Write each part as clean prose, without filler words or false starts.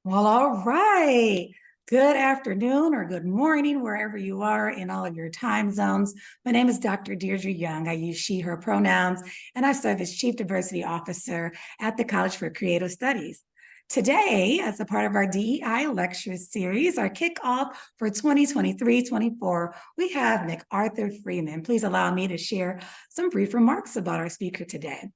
Well, all right. Good afternoon or good morning, wherever you are in all of your time zones. My name is Dr. Deirdre Young. I use she, her pronouns, and I serve as Chief Diversity Officer at the College for Creative Studies. Today, as a part of our DEI lecture series, our kickoff for 2023-24, we have McArthur Freeman. Please allow me to share some brief remarks about our speaker today.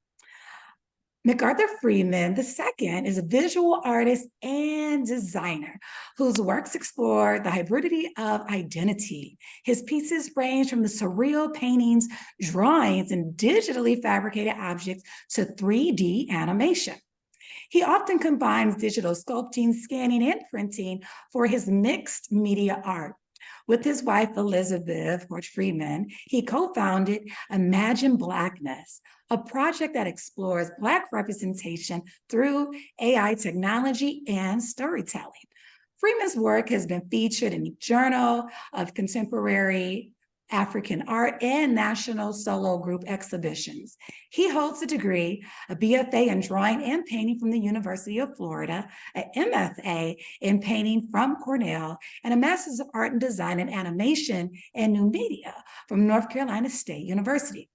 McArthur Freeman II is a visual artist and designer whose works explore the hybridity of identity. His pieces range from the surreal paintings, drawings, and digitally fabricated objects to 3D animation. He often combines digital sculpting, scanning, and printing for his mixed media art. With his wife, Elizabeth Hordge-Freeman, he co-founded Imagine Blackness, a project that explores Black representation through AI technology and storytelling. Freeman's work has been featured in the Journal of Contemporary African Art and national solo group exhibitions. He holds a degree, a BFA in drawing and painting from the University of Florida, an MFA in painting from Cornell, and a Master's of Art in Design and Animation and New Media from North Carolina State University.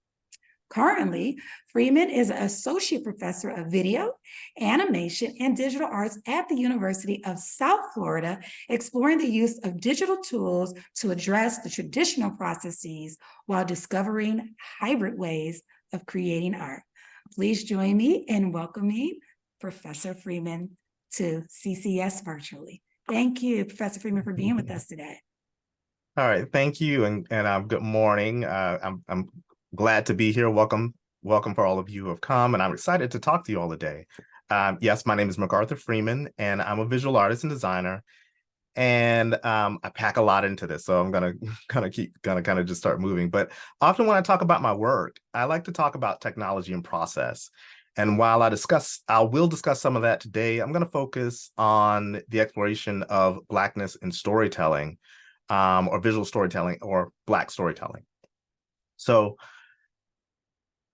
Currently, Freeman is an associate professor of video, animation, and digital arts at the University of South Florida, exploring the use of digital tools to address the traditional processes while discovering hybrid ways of creating art. Please join me in welcoming Professor Freeman to CCS virtually. Thank you, Professor Freeman, for being with us today. All right, thank you, and good morning. I'm glad to be here. Welcome for all of you who have come, and I'm excited to talk to you all today. Yes, my name is McArthur Freeman, and I'm a visual artist and designer, and I pack a lot into this, so I'm gonna just start moving. But often when I talk about my work, I like to talk about technology and process. And while I will discuss some of that today, I'm going to focus on the exploration of Blackness in storytelling, or visual storytelling, or Black storytelling. So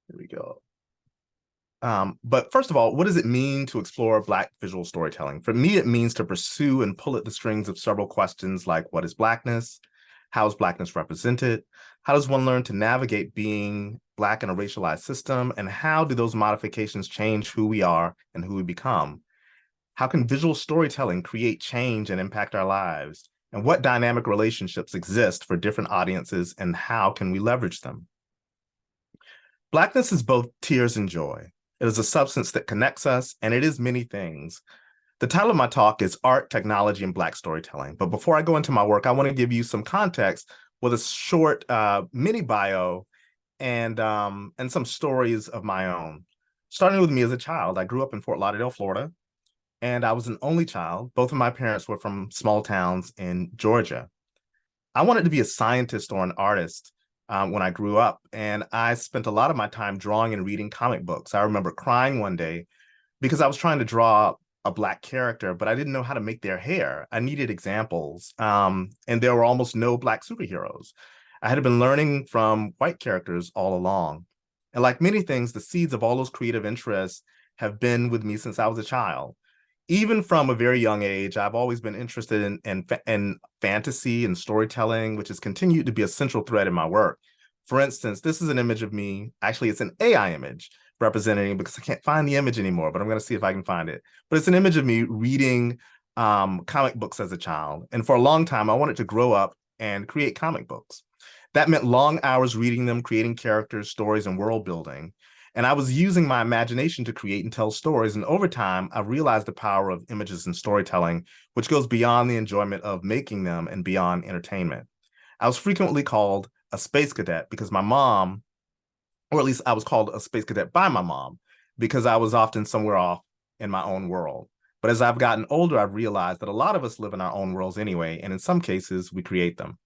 here we go. But first of all, what does it mean to explore Black visual storytelling? For me, it means to pursue and pull at the strings of several questions like, what is Blackness? How is Blackness represented? How does one learn to navigate being Black in a racialized system? And how do those modifications change who we are and who we become? How can visual storytelling create change and impact our lives? And what dynamic relationships exist for different audiences, and how can we leverage them? Blackness is both tears and joy. It is a substance that connects us, and it is many things. The title of my talk is Art, Technology, and Black Storytelling. But before I go into my work, I want to give you some context with a short mini bio and some stories of my own. Starting with me as a child, I grew up in Fort Lauderdale, Florida, and I was an only child. Both of my parents were from small towns in Georgia. I wanted to be a scientist or an artist when I grew up, and I spent a lot of my time drawing and reading comic books. I remember crying one day because I was trying to draw a Black character, but I didn't know how to make their hair. I needed examples, and there were almost no Black superheroes. I had been learning from white characters all along. And like many things, the seeds of all those creative interests have been with me since I was a child. Even from a very young age, I've always been interested in fantasy and storytelling, which has continued to be a central thread in my work. For instance, this is an image of me. Actually, it's an AI image representing, because I can't find the image anymore, but I'm going to see if I can find it. But it's an image of me reading comic books as a child. And for a long time, I wanted to grow up and create comic books. That meant long hours reading them, creating characters, stories, and world building. And I was using my imagination to create and tell stories. And over time, I realized the power of images and storytelling, which goes beyond the enjoyment of making them and beyond entertainment. I was frequently called a space cadet because my mom, or at least I was called a space cadet by my mom, because I was often somewhere off in my own world. But as I've gotten older, I've realized that a lot of us live in our own worlds anyway, and in some cases, we create them.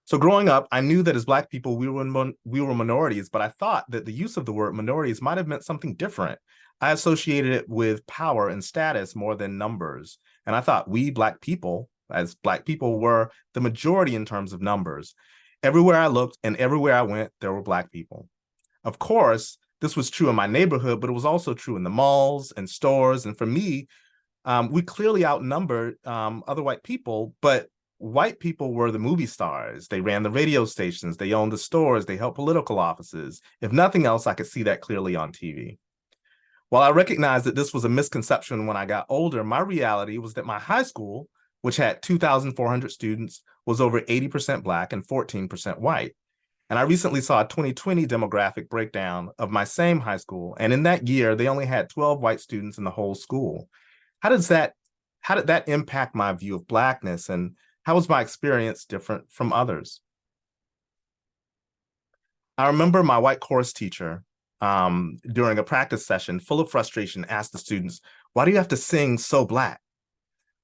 So growing up, I knew that as Black people, we were minorities, but I thought that the use of the word minorities might have meant something different. I associated it with power and status more than numbers. And I thought we Black people, as Black people, were the majority in terms of numbers. Everywhere I looked and everywhere I went, there were Black people. Of course, this was true in my neighborhood, but it was also true in the malls and stores. And for me, We clearly outnumbered other white people, but white people were the movie stars. They ran the radio stations, they owned the stores, they held political offices. If nothing else, I could see that clearly on TV. While I recognized that this was a misconception when I got older, my reality was that my high school, which had 2,400 students, was over 80% Black and 14% white. And I recently saw a 2020 demographic breakdown of my same high school. And in that year, they only had 12 white students in the whole school. How did that impact my view of Blackness, and how was my experience different from others? I remember my white chorus teacher during a practice session full of frustration asked the students, "Why do you have to sing so Black?"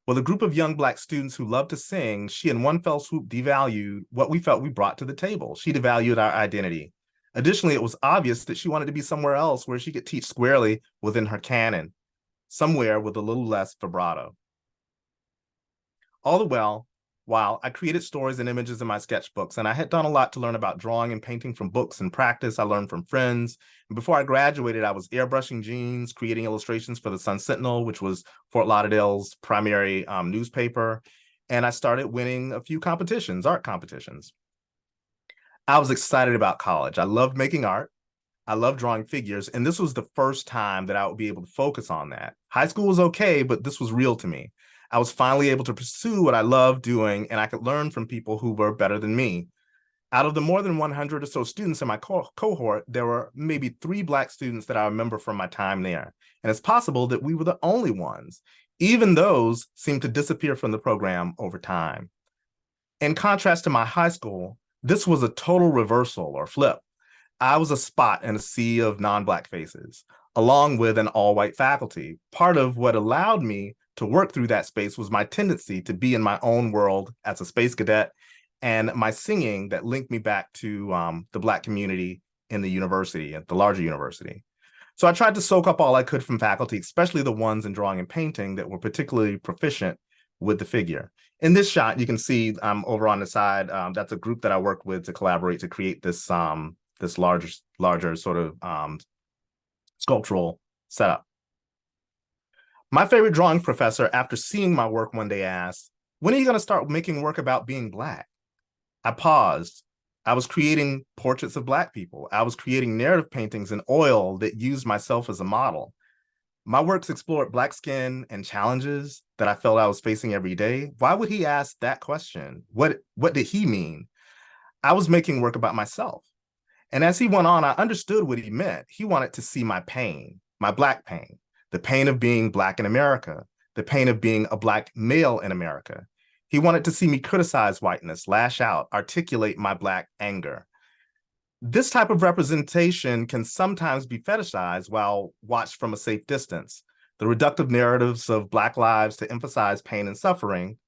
Well, a group of young Black students who loved to sing, she in one fell swoop devalued what we felt we brought to the table. She devalued our identity. Additionally, it was obvious that she wanted to be somewhere else where she could teach squarely within her canon, somewhere with a little less vibrato. All the while I created stories and images in my sketchbooks, and I had done a lot to learn about drawing and painting from books and practice. I learned from friends. And before I graduated, I was airbrushing jeans, creating illustrations for the Sun Sentinel, which was Fort Lauderdale's primary newspaper. And I started winning a few competitions, art competitions. I was excited about college. I loved making art. I love drawing figures, and this was the first time that I would be able to focus on that. High school was okay, but this was real to me. I was finally able to pursue what I loved doing, and I could learn from people who were better than me. Out of the more than 100 or so students in my cohort, there were maybe 3 Black students that I remember from my time there. And it's possible that we were the only ones. Even those seemed to disappear from the program over time. In contrast to my high school, this was a total reversal or flip. I was a spot in a sea of non-Black faces, along with an all-white faculty. Part of what allowed me to work through that space was my tendency to be in my own world as a space cadet, and my singing that linked me back to the Black community in the university, at the larger university. So I tried to soak up all I could from faculty, especially the ones in drawing and painting that were particularly proficient with the figure. In this shot, you can see over on the side, that's a group that I worked with to collaborate to create this this larger sort of sculptural setup. My favorite drawing professor, after seeing my work one day, asked, "When are you going to start making work about being Black?" I paused. I was creating portraits of Black people. I was creating narrative paintings in oil that used myself as a model. My works explored Black skin and challenges that I felt I was facing every day. Why would he ask that question? What did he mean? I was making work about myself. And as he went on, I understood what he meant. He wanted to see my pain, my Black pain, the pain of being Black in America, the pain of being a Black male in America. He wanted to see me criticize whiteness, lash out, articulate my Black anger. This type of representation can sometimes be fetishized while watched from a safe distance. The reductive narratives of Black lives to emphasize pain and suffering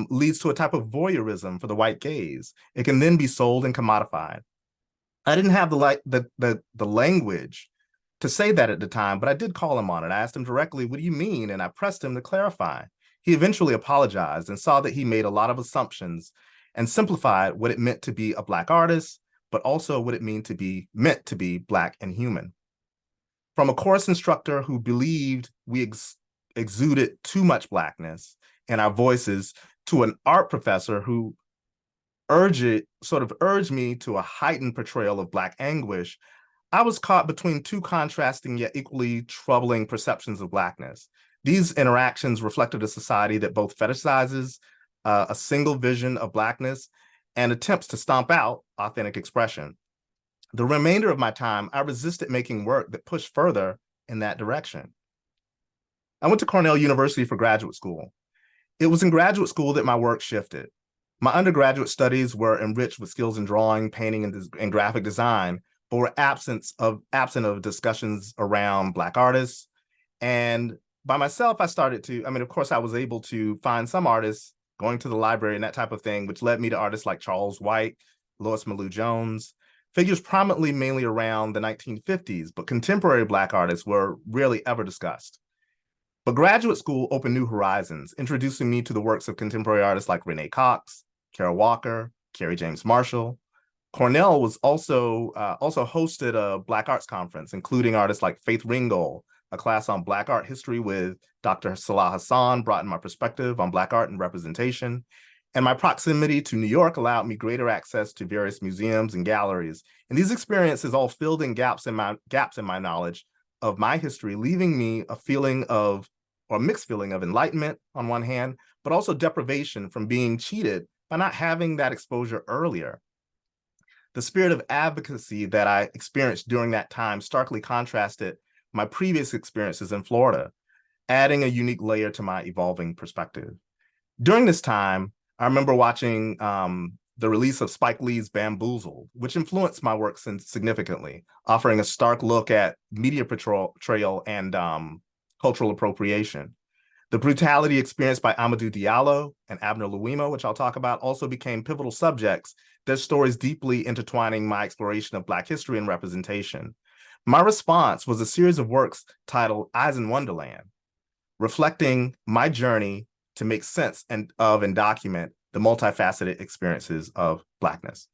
leads to a type of voyeurism for the white gaze. It can then be sold and commodified. I didn't have the language to say that at the time, but I did call him on it. I asked him directly, "What do you mean?" And I pressed him to clarify. He eventually apologized and saw that he made a lot of assumptions and simplified what it meant to be a Black artist, but also what it meant to be Black and human. From a course instructor who believed we exuded too much Blackness in our voices, to an art professor who urged me to a heightened portrayal of Black anguish, I was caught between 2 contrasting yet equally troubling perceptions of Blackness. These interactions reflected a society that both fetishizes a single vision of Blackness and attempts to stomp out authentic expression. The remainder of my time, I resisted making work that pushed further in that direction. I went to Cornell University for graduate school. It was in graduate school that my work shifted. My undergraduate studies were enriched with skills in drawing, painting, and graphic design, but were absent of discussions around Black artists. And by myself, of course, I was able to find some artists going to the library and that type of thing, which led me to artists like Charles White, Lois Mailou Jones, figures prominently mainly around the 1950s, but contemporary Black artists were rarely ever discussed. But graduate school opened new horizons, introducing me to the works of contemporary artists like Renee Cox, Kara Walker, Kerry James Marshall. Cornell was also hosted a Black Arts Conference, including artists like Faith Ringgold, A class on Black art history with Dr. Salah Hassan broadened my perspective on Black art and representation. And my proximity to New York allowed me greater access to various museums and galleries. And these experiences all filled in gaps in my knowledge of my history, leaving me a feeling of, or a mixed feeling of enlightenment on one hand, but also deprivation from being cheated by not having that exposure earlier. The spirit of advocacy that I experienced during that time starkly contrasted my previous experiences in Florida, adding a unique layer to my evolving perspective. During this time, I remember watching the release of Spike Lee's Bamboozled, which influenced my work significantly, offering a stark look at media portrayal and cultural appropriation. The brutality experienced by Amadou Diallo and Abner Louima, which I'll talk about, also became pivotal subjects, their stories deeply intertwining my exploration of Black history and representation. My response was a series of works titled Eyes in Wonderland, reflecting my journey to make sense and document the multifaceted experiences of Blackness.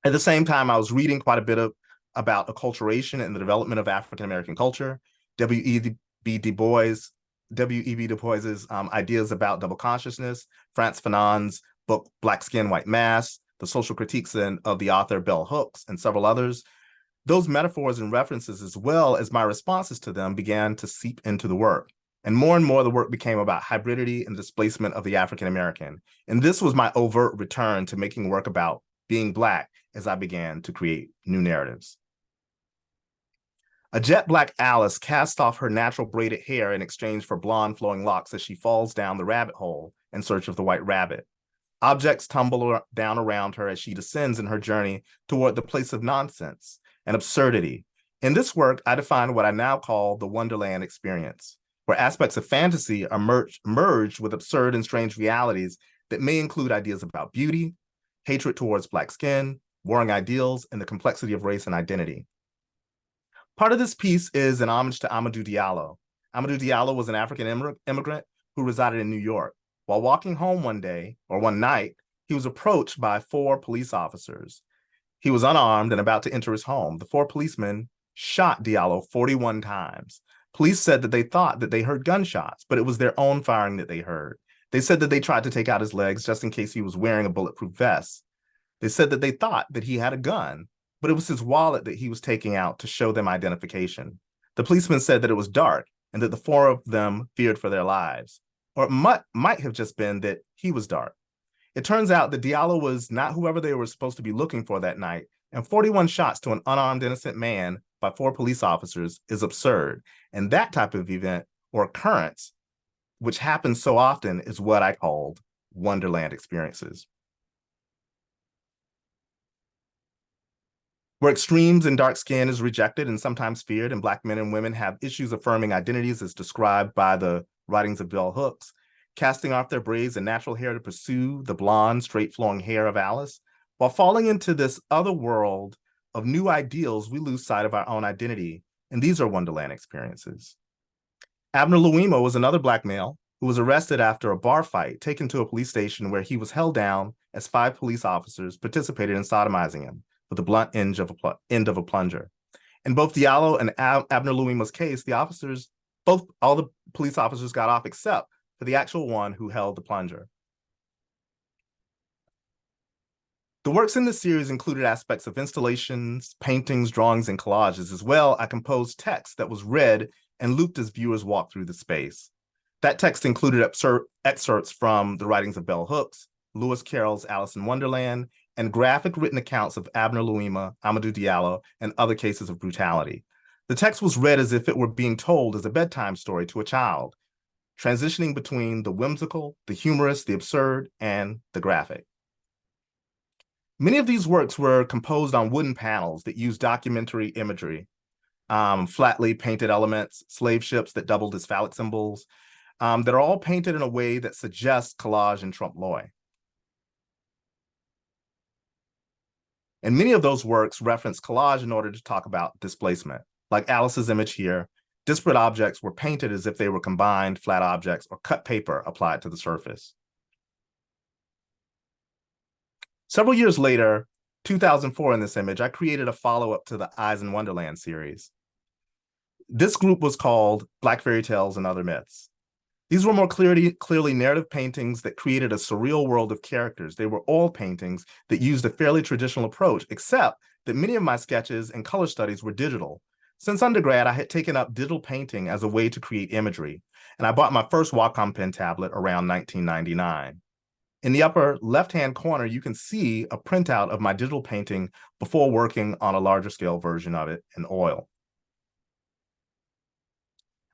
At the same time, I was reading quite a bit about acculturation and the development of African-American culture, W.E.B. Du Bois's ideas about double consciousness, Frantz Fanon's book, Black Skin, White Mass, the social critiques of the author Bell Hooks, and several others. Those metaphors and references, as well as my responses to them, began to seep into the work. And more the work became about hybridity and displacement of the African-American. And this was my overt return to making work about being Black as I began to create new narratives. A jet black Alice casts off her natural braided hair in exchange for blonde flowing locks as she falls down the rabbit hole in search of the white rabbit. Objects tumble down around her as she descends in her journey toward the place of nonsense and absurdity. In this work, I define what I now call the Wonderland experience, where aspects of fantasy are merged with absurd and strange realities that may include ideas about beauty, hatred towards Black skin, warring ideals, and the complexity of race and identity. Part of this piece is an homage to Amadou Diallo. Amadou Diallo was an African immigrant who resided in New York. While walking home one night, he was approached by 4 police officers. He was unarmed and about to enter his home. The 4 policemen shot Diallo 41 times. Police said that they thought that they heard gunshots, but it was their own firing that they heard. They said that they tried to take out his legs just in case he was wearing a bulletproof vest. They said that they thought that he had a gun, but it was his wallet that he was taking out to show them identification. The policeman said that it was dark and that the 4 of them feared for their lives. Or it might have just been that he was dark. It turns out that Diallo was not whoever they were supposed to be looking for that night, and 41 shots to an unarmed innocent man by 4 police officers is absurd. And that type of event or occurrence, which happens so often, is what I called Wonderland experiences. Where extremes in dark skin is rejected and sometimes feared, and Black men and women have issues affirming identities as described by the writings of Bell Hooks, casting off their braids and natural hair to pursue the blonde, straight-flowing hair of Alice. While falling into this other world of new ideals, we lose sight of our own identity, and these are Wonderland experiences. Abner Louima was another Black male who was arrested after a bar fight, taken to a police station where he was held down as 5 police officers participated in sodomizing him with the blunt end of a plunger. In both Diallo and Abner Louima's case, all the police officers got off except for the actual one who held the plunger. The works in this series included aspects of installations, paintings, drawings, and collages. As well, I composed text that was read and looped as viewers walked through the space. That text included excerpts from the writings of Bell Hooks, Lewis Carroll's Alice in Wonderland, and graphic written accounts of Abner Louima, Amadou Diallo, and other cases of brutality. The text was read as if it were being told as a bedtime story to a child, transitioning between the whimsical, the humorous, the absurd, and the graphic. Many of these works were composed on wooden panels that used documentary imagery, flatly painted elements, slave ships that doubled as phallic symbols, that are all painted in a way that suggests collage and trompe-l'oeil. And many of those works reference collage in order to talk about displacement. Like Alice's image here, disparate objects were painted as if they were combined flat objects or cut paper applied to the surface. Several years later, 2004 in this image, I created a follow-up to the Eyes in Wonderland series. This group was called Black Fairy Tales and Other Myths. These were more clearly narrative paintings that created a surreal world of characters. They were oil paintings that used a fairly traditional approach, except that many of my sketches and color studies were digital. Since undergrad, I had taken up digital painting as a way to create imagery, and I bought my first Wacom pen tablet around 1999. In the upper left-hand corner, you can see a printout of my digital painting before working on a larger scale version of it in oil.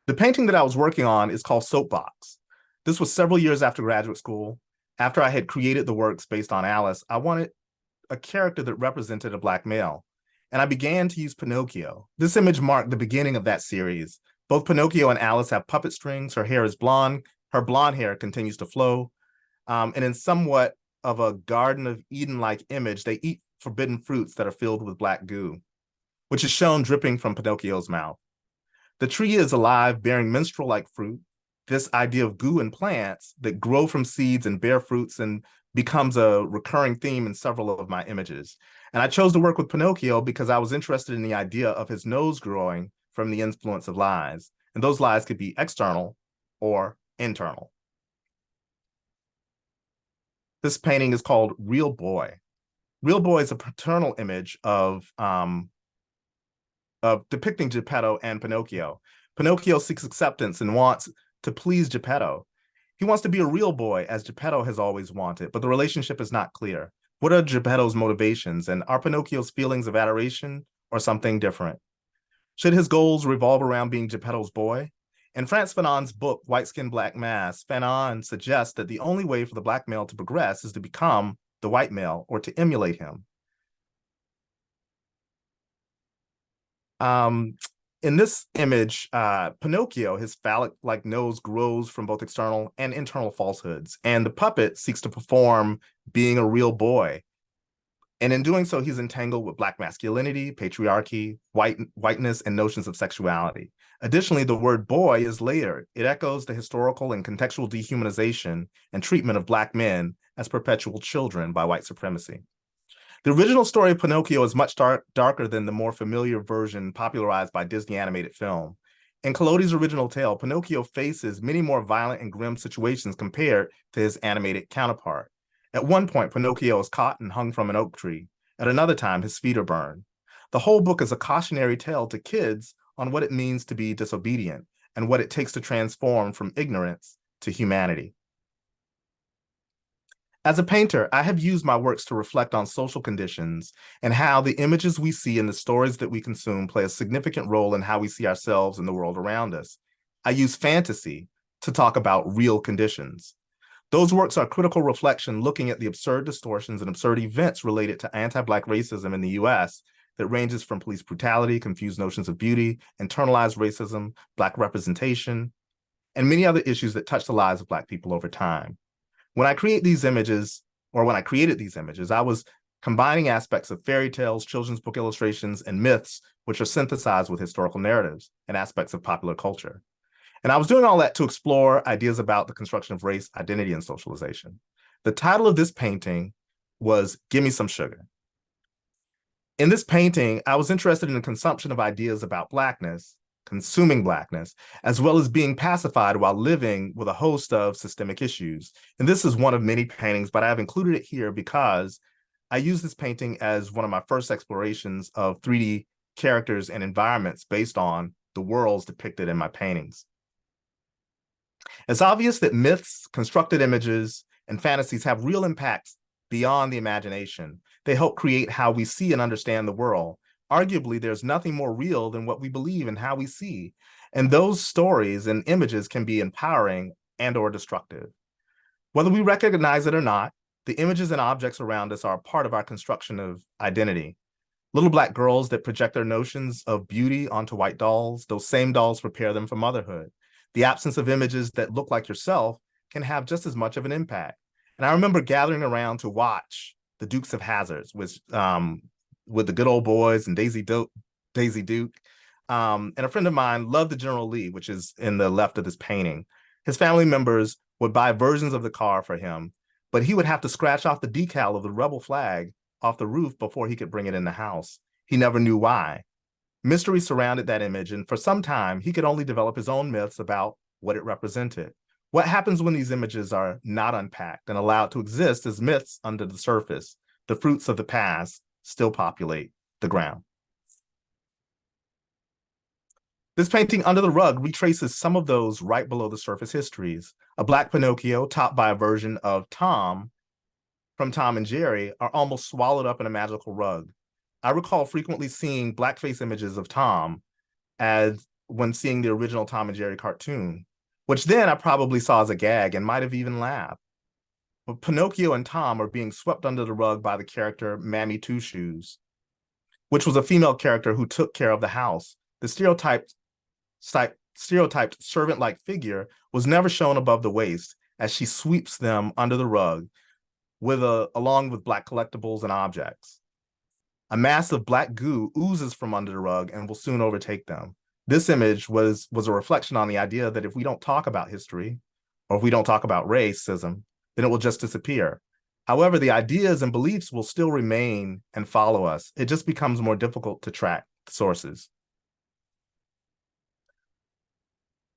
The painting that I was working on is called Soapbox. This was several years after graduate school. After I had created the works based on Alice, I wanted a character that represented a Black male, and I began to use Pinocchio. This image marked the beginning of that series. Both Pinocchio and Alice have puppet strings. Her hair is blonde. Her blonde hair continues to flow. And in somewhat of a Garden of Eden-like image, they eat forbidden fruits that are filled with black goo, which is shown dripping from Pinocchio's mouth. The tree is alive, bearing menstrual-like fruit. This idea of goo and plants that grow from seeds and bear fruits and becomes a recurring theme in several of my images. And I chose to work with Pinocchio because I was interested in the idea of his nose growing from the influence of lies. And those lies could be external or internal. This painting is called Real Boy. Real Boy is a paternal image of depicting Geppetto and Pinocchio. Pinocchio seeks acceptance and wants to please Geppetto. He wants to be a real boy, as Geppetto has always wanted, but the relationship is not clear. What are Geppetto's motivations, and are Pinocchio's feelings of adoration or something different? Should his goals revolve around being Geppetto's boy? In Frantz Fanon's book, White Skin, Black Mass, Fanon suggests that the only way for the Black male to progress is to become the white male or to emulate him. In this image, Pinocchio, his phallic-like nose grows from both external and internal falsehoods, and the puppet seeks to perform being a real boy. And in doing so, he's entangled with Black masculinity, patriarchy, whiteness, and notions of sexuality. Additionally, the word boy is layered. It echoes the historical and contextual dehumanization and treatment of Black men as perpetual children by white supremacy. The original story of Pinocchio is much darker than the more familiar version popularized by Disney animated film. In Collodi's original tale, Pinocchio faces many more violent and grim situations compared to his animated counterpart. At one point, Pinocchio is caught and hung from an oak tree. At another time, his feet are burned. The whole book is a cautionary tale to kids on what it means to be disobedient and what it takes to transform from ignorance to humanity. As a painter, I have used my works to reflect on social conditions and how the images we see and the stories that we consume play a significant role in how we see ourselves and the world around us. I use fantasy to talk about real conditions. Those works are critical reflection looking at the absurd distortions and absurd events related to anti-Black racism in the US that ranges from police brutality, confused notions of beauty, internalized racism, Black representation, and many other issues that touch the lives of Black people over time. When I created these images, I was combining aspects of fairy tales, children's book illustrations, and myths, which are synthesized with historical narratives and aspects of popular culture. And I was doing all that to explore ideas about the construction of race, identity, and socialization. The title of this painting was Give Me Some Sugar. In this painting, I was interested in the consumption of ideas about Blackness, consuming Blackness, as well as being pacified while living with a host of systemic issues. And this is one of many paintings, but I've included it here because I use this painting as one of my first explorations of 3D characters and environments based on the worlds depicted in my paintings. It's obvious that myths, constructed images, and fantasies have real impacts beyond the imagination. They help create how we see and understand the world. Arguably, there's nothing more real than what we believe and how we see. And those stories and images can be empowering and or destructive. Whether we recognize it or not, the images and objects around us are a part of our construction of identity. Little Black girls that project their notions of beauty onto white dolls, those same dolls prepare them for motherhood. The absence of images that look like yourself can have just as much of an impact. And I remember gathering around to watch the Dukes of Hazzard with the Good Old Boys and Daisy Duke. And a friend of mine loved the General Lee, which is in the left of this painting. His family members would buy versions of the car for him, but he would have to scratch off the decal of the rebel flag off the roof before he could bring it in the house. He never knew why. Mystery surrounded that image, and for some time, he could only develop his own myths about what it represented. What happens when these images are not unpacked and allowed to exist as myths under the surface? The fruits of the past still populate the ground. This painting, Under the Rug, retraces some of those right below the surface histories. A Black Pinocchio, topped by a version of Tom from Tom and Jerry, are almost swallowed up in a magical rug. I recall frequently seeing blackface images of Tom as when seeing the original Tom and Jerry cartoon, which then I probably saw as a gag and might have even laughed. But Pinocchio and Tom are being swept under the rug by the character Mammy Two Shoes, which was a female character who took care of the house. The stereotyped servant-like figure was never shown above the waist as she sweeps them under the rug along with Black collectibles and objects. A mass of black goo oozes from under the rug and will soon overtake them. This image was a reflection on the idea that if we don't talk about history, or if we don't talk about racism, then it will just disappear. However, the ideas and beliefs will still remain and follow us. It just becomes more difficult to track the sources.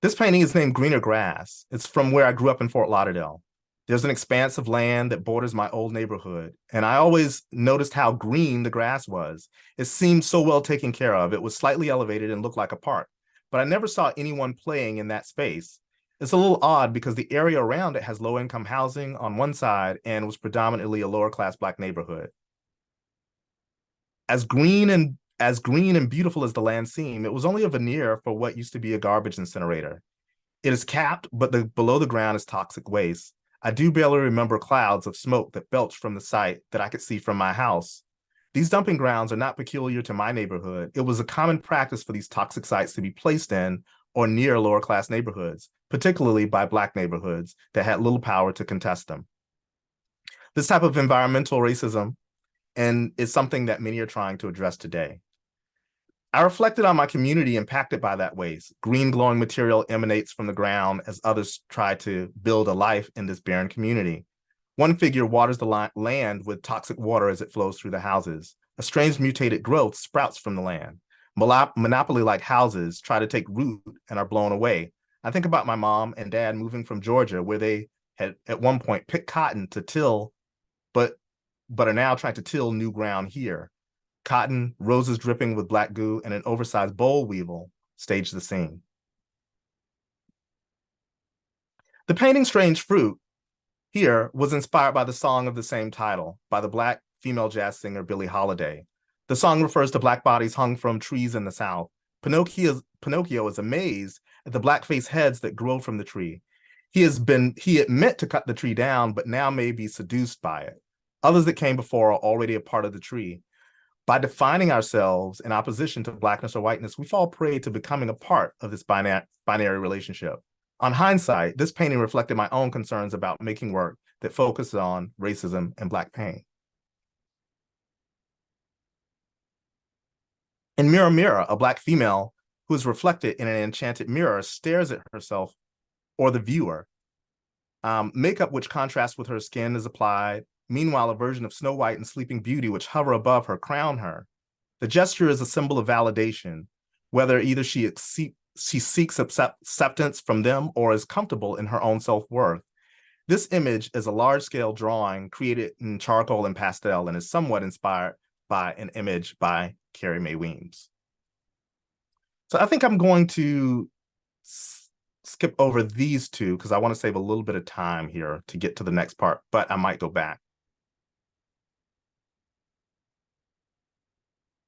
This painting is named Greener Grass. It's from where I grew up in Fort Lauderdale. There's an expanse of land that borders my old neighborhood, and I always noticed how green the grass was. It seemed so well taken care of. It was slightly elevated and looked like a park, but I never saw anyone playing in that space. It's a little odd because the area around it has low-income housing on one side and was predominantly a lower-class Black neighborhood. As green and beautiful as the land seemed, it was only a veneer for what used to be a garbage incinerator. It is capped, but below the ground is toxic waste. I do barely remember clouds of smoke that belched from the site that I could see from my house. These dumping grounds are not peculiar to my neighborhood. It was a common practice for these toxic sites to be placed in or near lower class neighborhoods, particularly by Black neighborhoods that had little power to contest them. This type of environmental racism is something that many are trying to address today. I reflected on my community impacted by that waste. Green glowing material emanates from the ground as others try to build a life in this barren community. One figure waters the land with toxic water as it flows through the houses. A strange mutated growth sprouts from the land. Monopoly-like houses try to take root and are blown away. I think about my mom and dad moving from Georgia, where they had at one point picked cotton to till, but are now trying to till new ground here. Cotton, roses dripping with black goo, and an oversized boll weevil stage the scene. The painting Strange Fruit here was inspired by the song of the same title by the Black female jazz singer Billie Holiday. The song refers to Black bodies hung from trees in the South. Pinocchio is amazed at the blackface heads that grow from the tree. He had meant to cut the tree down, but now may be seduced by it. Others that came before are already a part of the tree. By defining ourselves in opposition to Blackness or whiteness, we fall prey to becoming a part of this binary relationship. On hindsight, this painting reflected my own concerns about making work that focused on racism and Black pain. In Mirror, Mirror, a Black female who is reflected in an enchanted mirror stares at herself or the viewer. Makeup which contrasts with her skin is applied. Meanwhile, a version of Snow White and Sleeping Beauty, which hover above her, crown her. The gesture is a symbol of validation, whether either she seeks acceptance from them or is comfortable in her own self-worth. This image is a large-scale drawing created in charcoal and pastel and is somewhat inspired by an image by Carrie Mae Weems. So I think I'm going to skip over these two because I want to save a little bit of time here to get to the next part, but I might go back.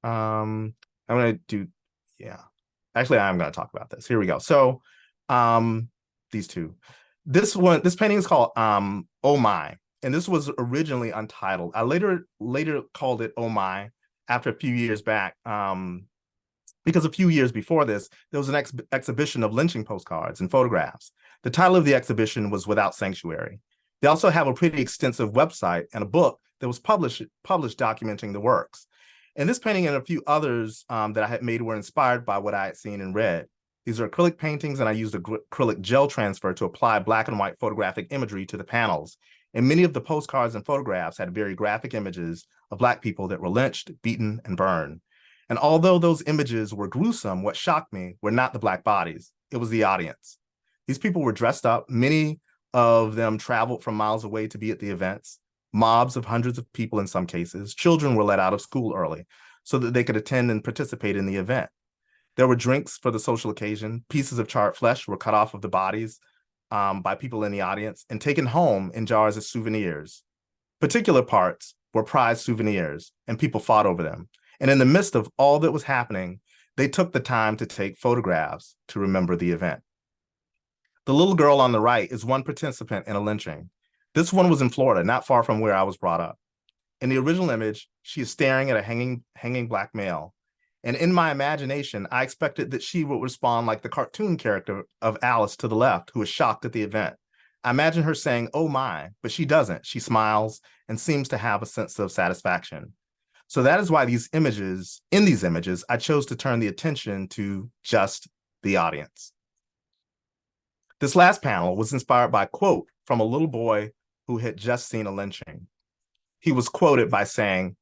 I'm going to do, yeah. Actually, I'm going to talk about this. Here we go. So these two. This painting is called Oh My, and this was originally untitled. I later called it Oh My after a few years back, because a few years before this, there was an exhibition of lynching postcards and photographs. The title of the exhibition was Without Sanctuary. They also have a pretty extensive website and a book that was published documenting the works. And this painting and a few others that I had made were inspired by what I had seen and read. These are acrylic paintings, and I used acrylic gel transfer to apply black and white photographic imagery to the panels. And many of the postcards and photographs had very graphic images of Black people that were lynched, beaten, and burned. And although those images were gruesome, what shocked me were not the Black bodies, it was the audience. These people were dressed up. Many of them traveled from miles away to be at the events. Mobs of hundreds of people in some cases. Children were let out of school early so that they could attend and participate in the event. There were drinks for the social occasion. Pieces of charred flesh were cut off of the bodies by people in the audience and taken home in jars as souvenirs. Particular parts were prized souvenirs, and people fought over them. And in the midst of all that was happening, they took the time to take photographs to remember the event. The little girl on the right is one participant in a lynching. This one was in Florida, not far from where I was brought up. In the original image, she is staring at a hanging Black male. And in my imagination, I expected that she would respond like the cartoon character of Alice to the left, who was shocked at the event. I imagine her saying, "Oh my," but she doesn't. She smiles and seems to have a sense of satisfaction. So that is why in these images, I chose to turn the attention to just the audience. This last panel was inspired by a quote from a little boy who had just seen a lynching. He was quoted by saying,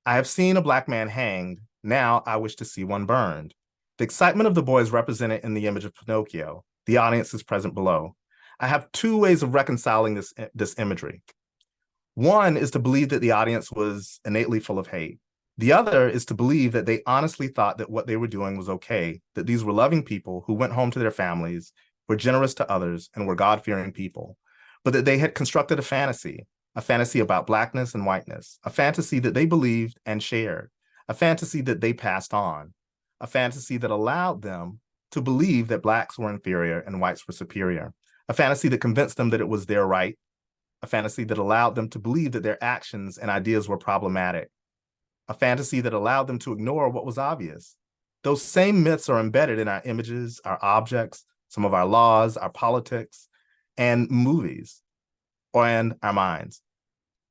"I have seen a Black man hanged. Now I wish to see one burned." The excitement of the boy is represented in the image of Pinocchio. The audience is present below. I have two ways of reconciling this imagery. One is to believe that the audience was innately full of hate. The other is to believe that they honestly thought that what they were doing was okay, that these were loving people who went home to their families, were generous to others, and were God-fearing people, but that they had constructed a fantasy about Blackness and whiteness, a fantasy that they believed and shared, a fantasy that they passed on, a fantasy that allowed them to believe that Blacks were inferior and whites were superior, a fantasy that convinced them that it was their right, a fantasy that allowed them to believe that their actions and ideas were problematic, a fantasy that allowed them to ignore what was obvious. Those same myths are embedded in our images, our objects, some of our laws, our politics, and movies, and our minds.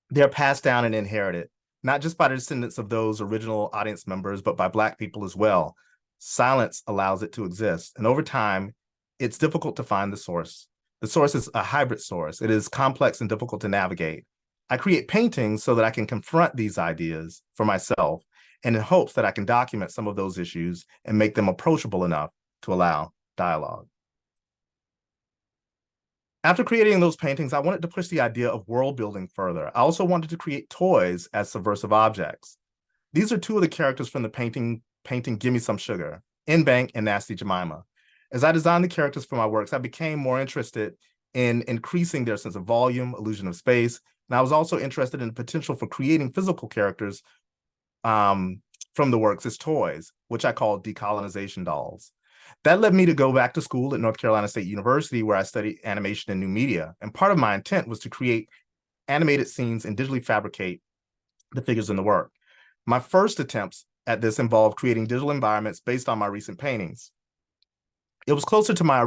They're passed down and inherited, not just by the descendants of those original audience members, but by Black people as well. Silence allows it to exist. And over time, it's difficult to find the source. The source is a hybrid source. It is complex and difficult to navigate. I create paintings so that I can confront these ideas for myself, and in hopes that I can document some of those issues and make them approachable enough to allow dialogue. After creating those paintings, I wanted to push the idea of world building further. I also wanted to create toys as subversive objects. These are two of the characters from the painting Gimme Some Sugar, Bank and Nasty Jemima. As I designed the characters for my works, I became more interested in increasing their sense of volume, illusion of space, and I was also interested in the potential for creating physical characters from the works as toys, which I called decolonization dolls. That led me to go back to school at North Carolina State University, where I studied animation and new media. And part of my intent was to create animated scenes and digitally fabricate the figures in the work. My first attempts at this involved creating digital environments based on my recent paintings. It was closer to my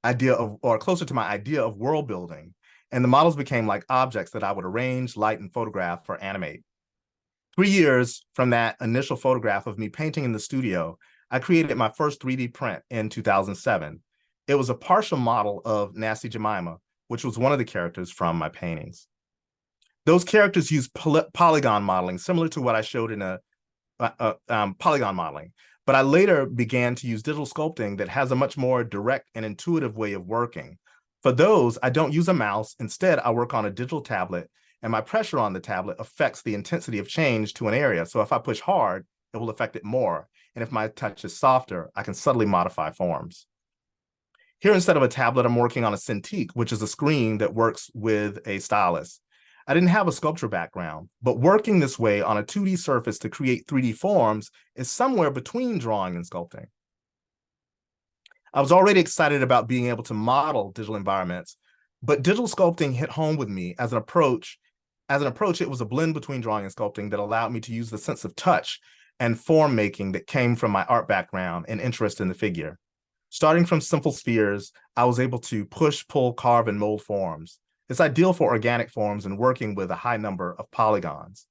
idea of world building, and the models became like objects that I would arrange, light, and photograph for animate. 3 years from that initial photograph of me painting in the studio, I created my first 3D print in 2007. It was a partial model of Nasty Jemima, which was one of the characters from my paintings. Those characters use polygon modeling, similar to what I showed in polygon modeling. But I later began to use digital sculpting that has a much more direct and intuitive way of working. For those, I don't use a mouse. Instead, I work on a digital tablet, and my pressure on the tablet affects the intensity of change to an area. So if I push hard, it will affect it more. And if my touch is softer, I can subtly modify forms. Here, instead of a tablet, I'm working on a Cintiq, which is a screen that works with a stylus. I didn't have a sculpture background, but working this way on a 2D surface to create 3D forms is somewhere between drawing and sculpting. I was already excited about being able to model digital environments, but digital sculpting hit home with me as an approach. It was a blend between drawing and sculpting that allowed me to use the sense of touch and form making that came from my art background and interest in the figure. Starting from simple spheres, I was able to push, pull, carve, and mold forms. It's ideal for organic forms and working with a high number of polygons.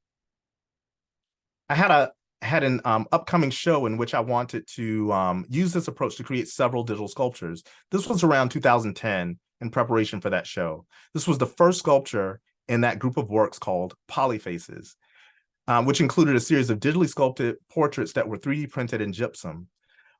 I had an upcoming show in which I wanted to use this approach to create several digital sculptures. This was around 2010 in preparation for that show. This was the first sculpture in that group of works called Polyfaces. which included a series of digitally sculpted portraits that were 3D printed in gypsum,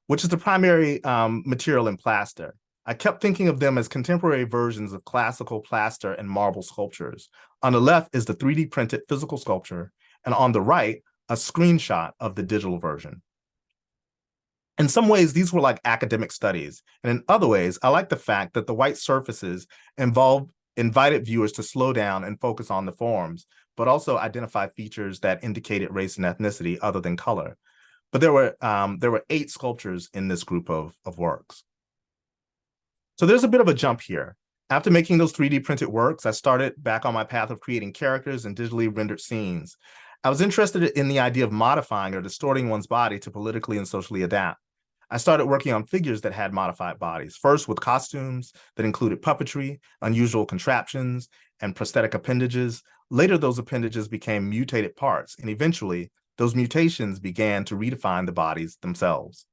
which is the primary material in plaster. I kept thinking of them as contemporary versions of classical plaster and marble sculptures. On the left is the 3D printed physical sculpture, and on the right, a screenshot of the digital version. In some ways, these were like academic studies, and in other ways, I like the fact that the white surfaces invited viewers to slow down and focus on the forms, but also identify features that indicated race and ethnicity other than color. But there were 8 sculptures in this group of works. So there's a bit of a jump here. After making those 3D printed works, I started back on my path of creating characters and digitally rendered scenes. I was interested in the idea of modifying or distorting one's body to politically and socially adapt. I started working on figures that had modified bodies, first with costumes that included puppetry, unusual contraptions, and prosthetic appendages. Later, those appendages became mutated parts, and eventually, those mutations began to redefine the bodies themselves.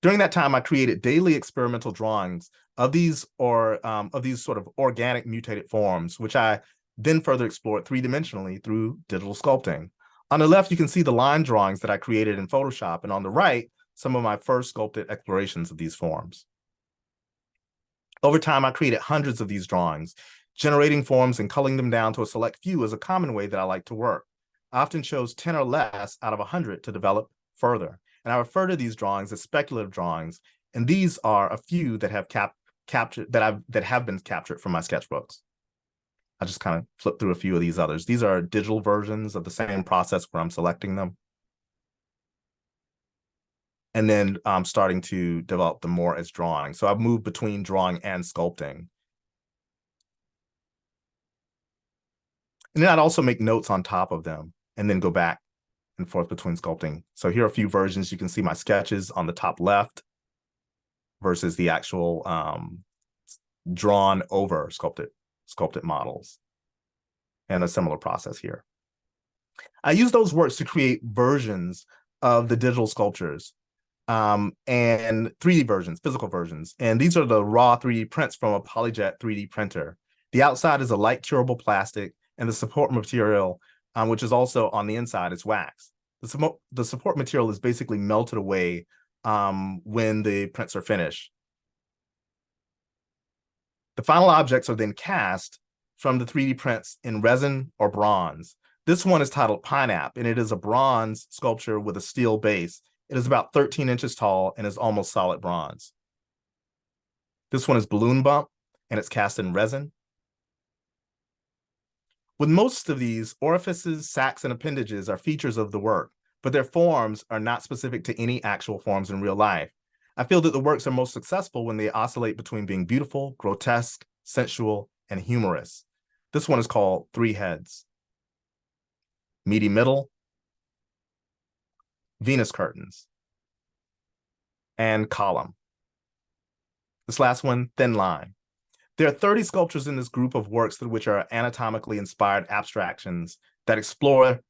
During that time, I created daily experimental drawings of these sort of organic mutated forms, which I then further explored 3-dimensionally through digital sculpting. On the left, you can see the line drawings that I created in Photoshop, and on the right, some of my first sculpted explorations of these forms. Over time, I created hundreds of these drawings. Generating forms and culling them down to a select few is a common way that I like to work. I often chose 10 or less out of 100 to develop further. And I refer to these drawings as speculative drawings, and these are a few that have been captured from my sketchbooks. I just kind of flip through a few of these others. These are digital versions of the same process where I'm selecting them. And then I'm starting to develop them more as drawings. So I've moved between drawing and sculpting. And then I'd also make notes on top of them and then go back and forth between sculpting. So here are a few versions. You can see my sketches on the top left versus the actual drawn over sculpted models, and a similar process here. I use those works to create versions of the digital sculptures and 3D versions, physical versions. And these are the raw 3D prints from a PolyJet 3D printer. The outside is a light curable plastic, and the support material, which is also on the inside, is wax. The support material is basically melted away when the prints are finished. The final objects are then cast from the 3D prints in resin or bronze. This one is titled Pineapple, and it is a bronze sculpture with a steel base. It is about 13 inches tall and is almost solid bronze. This one is Balloon Bump, and it's cast in resin. With most of these, orifices, sacs, and appendages are features of the work, but their forms are not specific to any actual forms in real life. I feel that the works are most successful when they oscillate between being beautiful, grotesque, sensual, and humorous. This one is called Three Heads. Meaty Middle, Venus Curtains, and Column. This last one, Thin Line. There are 30 sculptures in this group of works which are anatomically inspired abstractions that explore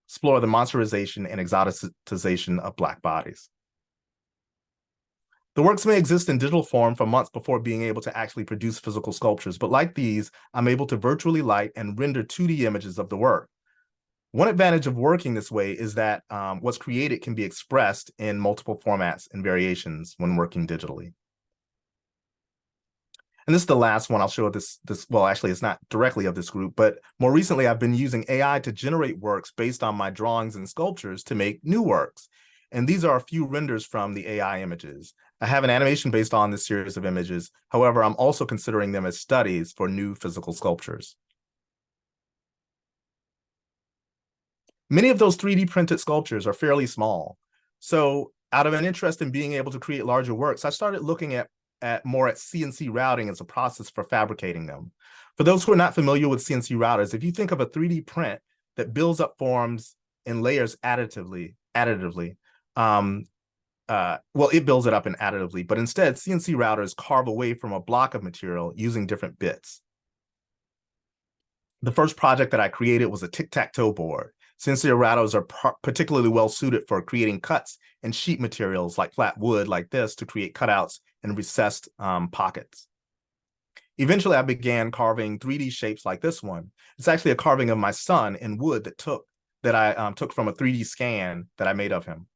the monsterization and exoticization of Black bodies. The works may exist in digital form for months before being able to actually produce physical sculptures, but like these, I'm able to virtually light and render 2D images of the work. One advantage of working this way is that what's created can be expressed in multiple formats and variations when working digitally. And this is the last one I'll show well, actually, it's not directly of this group, but more recently, I've been using AI to generate works based on my drawings and sculptures to make new works. And these are a few renders from the AI images. I have an animation based on this series of images. However, I'm also considering them as studies for new physical sculptures. Many of those 3D printed sculptures are fairly small. So out of an interest in being able to create larger works, I started looking at CNC routing as a process for fabricating them. For those who are not familiar with CNC routers, if you think of a 3D print that builds up forms in layers additively, well, it builds it up additively, but instead CNC routers carve away from a block of material using different bits. The first project that I created was a tic-tac-toe board. CNC routers are particularly well suited for creating cuts in sheet materials like flat wood like this to create cutouts and recessed pockets. Eventually, I began carving 3D shapes like this one. It's actually a carving of my son in wood that I took from a 3D scan that I made of him.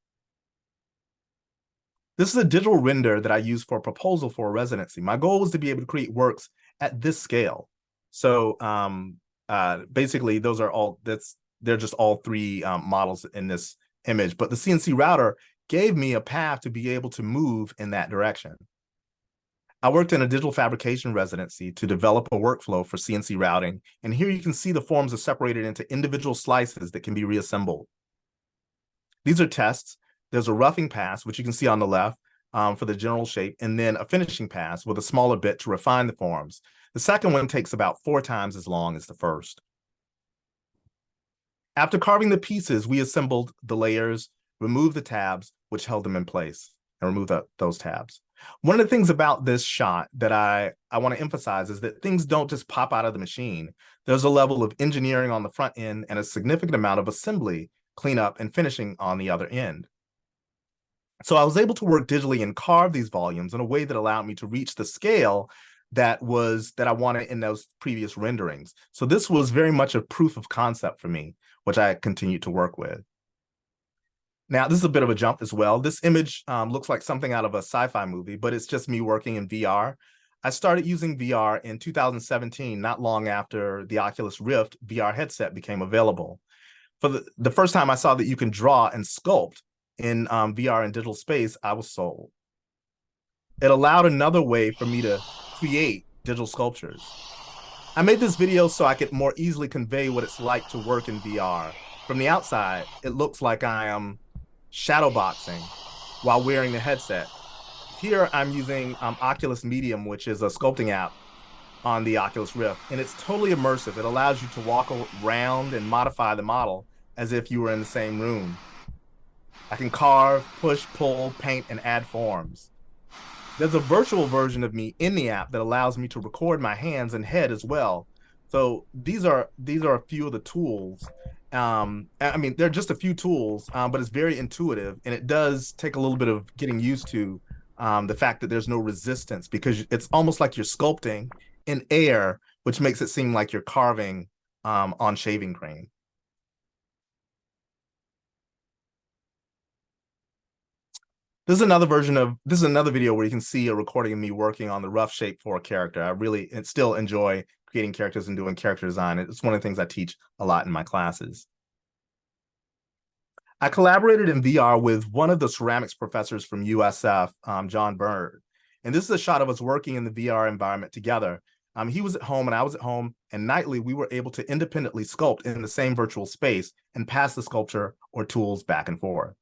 This is a digital render that I used for a proposal for a residency. My goal was to be able to create works at this scale. So basically, they're just all three models in this image. But the CNC router gave me a path to be able to move in that direction. I worked in a digital fabrication residency to develop a workflow for CNC routing. And here you can see the forms are separated into individual slices that can be reassembled. These are tests. There's a roughing pass, which you can see on the left for the general shape, and then a finishing pass with a smaller bit to refine the forms. The second one takes about 4 times as long as the first. After carving the pieces, we assembled the layers, removed the tabs, which held them in place, and removed those tabs. One of the things about this shot that I want to emphasize is that things don't just pop out of the machine. There's a level of engineering on the front end and a significant amount of assembly, cleanup, and finishing on the other end. So I was able to work digitally and carve these volumes in a way that allowed me to reach the scale that I wanted in those previous renderings. So this was very much a proof of concept for me, which I continued to work with. Now, this is a bit of a jump as well. This image looks like something out of a sci-fi movie, but it's just me working in VR. I started using VR in 2017, not long after the Oculus Rift VR headset became available. For the first time I saw that you can draw and sculpt in VR and digital space, I was sold. It allowed another way for me to create digital sculptures. I made this video so I could more easily convey what it's like to work in VR. From the outside, it looks like I am shadowboxing while wearing the headset. Here I'm using Oculus Medium, which is a sculpting app on the Oculus Rift, and it's totally immersive. It allows you to walk around and modify the model as if you were in the same room. I can carve, push, pull, paint, and add forms. There's a virtual version of me in the app that allows me to record my hands and head as well. So these are a few of the tools. I mean, they're just a few tools, but it's very intuitive, and it does take a little bit of getting used to the fact that there's no resistance, because it's almost like you're sculpting in air, which makes it seem like you're carving on shaving cream. This is another video where you can see a recording of me working on the rough shape for a character. I still enjoy creating characters and doing character design. It's one of the things I teach a lot in my classes. I collaborated in VR with one of the ceramics professors from USF, John Bird. And this is a shot of us working in the VR environment together. He was at home and I was at home, and nightly we were able to independently sculpt in the same virtual space and pass the sculpture or tools back and forth.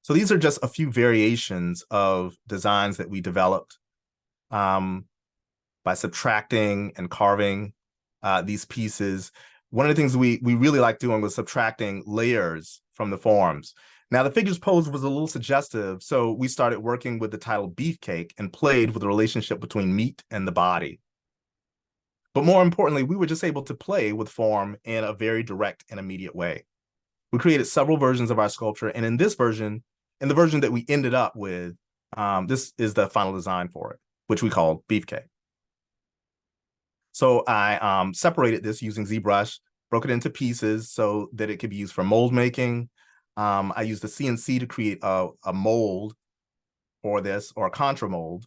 So these are just a few variations of designs that we developed by subtracting and carving these pieces. One of the things we really liked doing was subtracting layers from the forms. Now, the figure's pose was a little suggestive, so we started working with the title Beefcake and played with the relationship between meat and the body. But more importantly, we were just able to play with form in a very direct and immediate way. We created several versions of our sculpture, and in the version that we ended up with, this is the final design for it, which we called Beefcake. So I separated this using ZBrush, broke it into pieces so that it could be used for mold making. I used the CNC to create a mold for this, or a contra mold.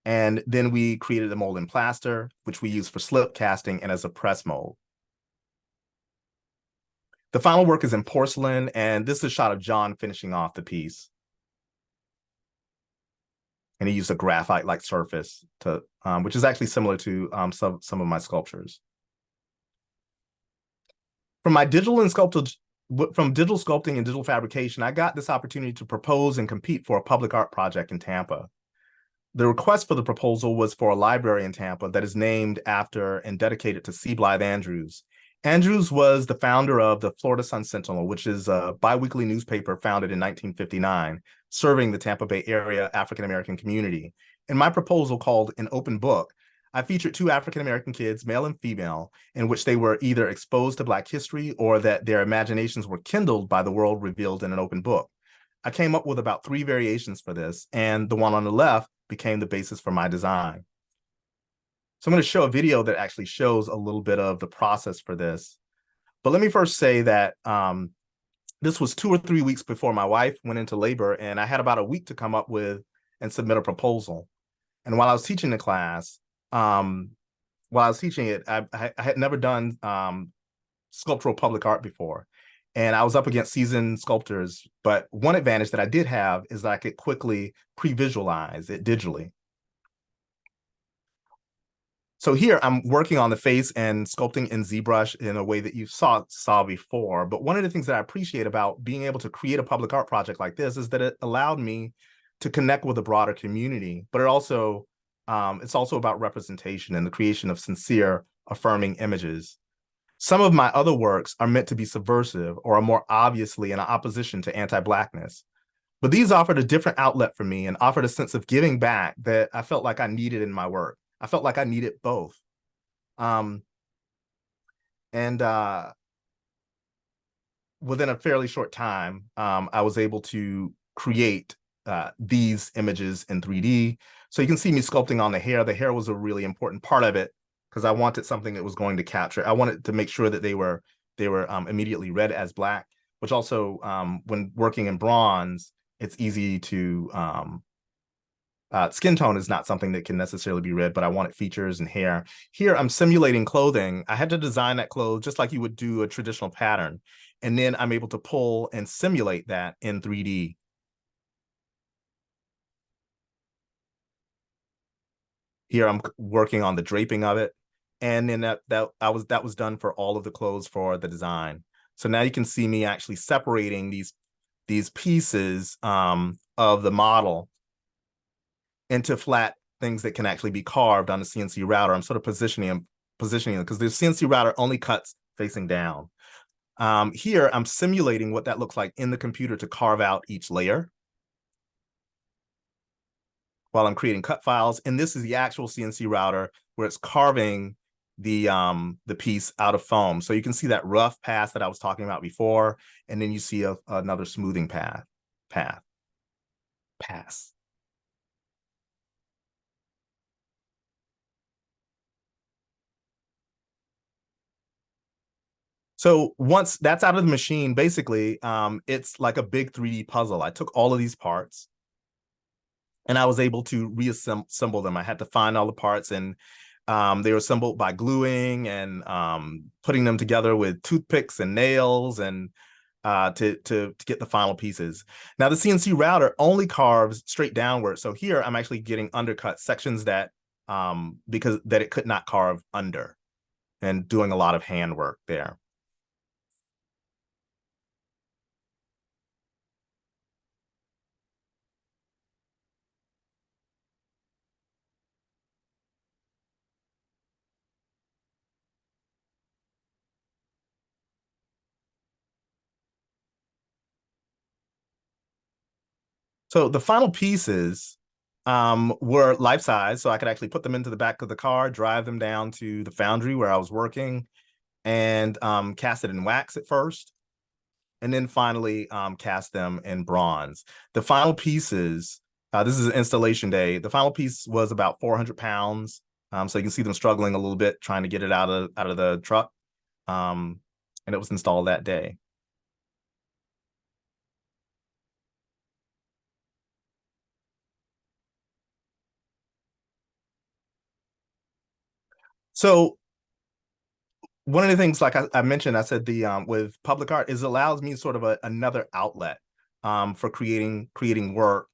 And then we created a mold in plaster, which we use for slip casting and as a press mold. The final work is in porcelain, and this is a shot of John finishing off the piece. And he used a graphite-like surface to, which is actually similar to some of my sculptures. From digital sculpting and digital fabrication, I got this opportunity to propose and compete for a public art project in Tampa. The request for the proposal was for a library in Tampa that is named after and dedicated to C. Blythe Andrews. Andrews was the founder of the Florida Sun-Sentinel, which is a biweekly newspaper founded in 1959, serving the Tampa Bay area African-American community. In my proposal, called An Open Book, I featured 2 African-American kids, male and female, in which they were either exposed to Black history or that their imaginations were kindled by the world revealed in an open book. I came up with about 3 variations for this, and the one on the left became the basis for my design. So I'm going to show a video that actually shows a little bit of the process for this. But let me first say that this was 2 or 3 weeks before my wife went into labor, and I had about a week to come up with and submit a proposal. And while I was teaching the class, while I was teaching it, I had never done sculptural public art before. And I was up against seasoned sculptors. But one advantage that I did have is that I could quickly pre-visualize it digitally. So here I'm working on the face and sculpting in ZBrush in a way that you saw before. But one of the things that I appreciate about being able to create a public art project like this is that it allowed me to connect with a broader community. But it's also about representation and the creation of sincere, affirming images. Some of my other works are meant to be subversive or are more obviously in opposition to anti-Blackness. But these offered a different outlet for me and offered a sense of giving back that I felt like I needed in my work. I felt like I needed both. Within a fairly short time, I was able to create these images in 3D. So you can see me sculpting on the hair. The hair was a really important part of it because I wanted something that was going to capture. I wanted to make sure that they were immediately read as Black, which also, when working in bronze, it's easy to skin tone is not something that can necessarily be read, but I wanted features and hair. Here, I'm simulating clothing. I had to design that clothes just like you would do a traditional pattern. And then I'm able to pull and simulate that in 3D. Here, I'm working on the draping of it. And then that was done for all of the clothes for the design. So now you can see me actually separating these pieces of the model into flat things that can actually be carved on the CNC router. I'm sort of positioning them because the CNC router only cuts facing down. Here, I'm simulating what that looks like in the computer to carve out each layer while I'm creating cut files. And this is the actual CNC router where it's carving the piece out of foam. So you can see that rough pass that I was talking about before, and then you see another smoothing pass. So once that's out of the machine, basically, it's like a big 3D puzzle. I took all of these parts and I was able to reassemble them. I had to find all the parts, and they were assembled by gluing and putting them together with toothpicks and nails and to get the final pieces. Now, the CNC router only carves straight downward. So here I'm actually getting undercut sections that because it could not carve under, and doing a lot of handwork there. So the final pieces were life size, so I could actually put them into the back of the car, drive them down to the foundry where I was working, and cast it in wax at first, and then finally cast them in bronze. The final pieces, this is installation day. The final piece was about 400 pounds. So you can see them struggling a little bit, trying to get it out of the truck. And it was installed that day. So one of the things, like I mentioned, I said with public art is it allows me sort of another outlet for creating work.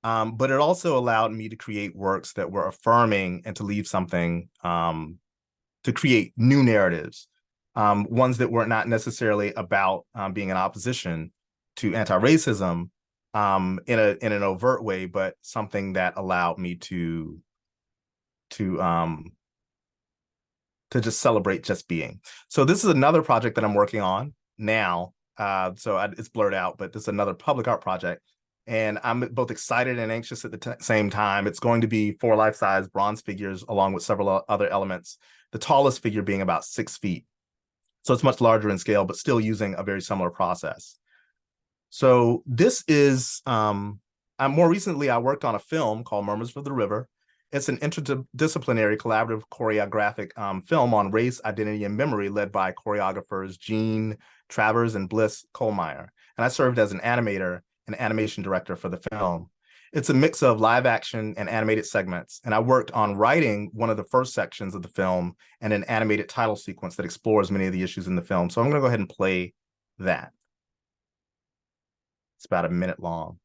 But it also allowed me to create works that were affirming and to leave something, to create new narratives, ones that were not necessarily about being in opposition to anti-racism in an overt way, but something that allowed me to just celebrate just being. So this is another project that I'm working on now. It's blurred out, but this is another public art project. And I'm both excited and anxious at the same time. It's going to be 4 life-size bronze figures along with several other elements, the tallest figure being about 6 feet. So it's much larger in scale, but still using a very similar process. So this is, more recently, I worked on a film called Murmurs for the River. It's an interdisciplinary collaborative choreographic film on race, identity, and memory led by choreographers Gene Travers and Bliss Kohlmeyer. And I served as an animator and animation director for the film. It's a mix of live action and animated segments. And I worked on writing one of the first sections of the film and an animated title sequence that explores many of the issues in the film. So I'm going to go ahead and play that. It's about a minute long.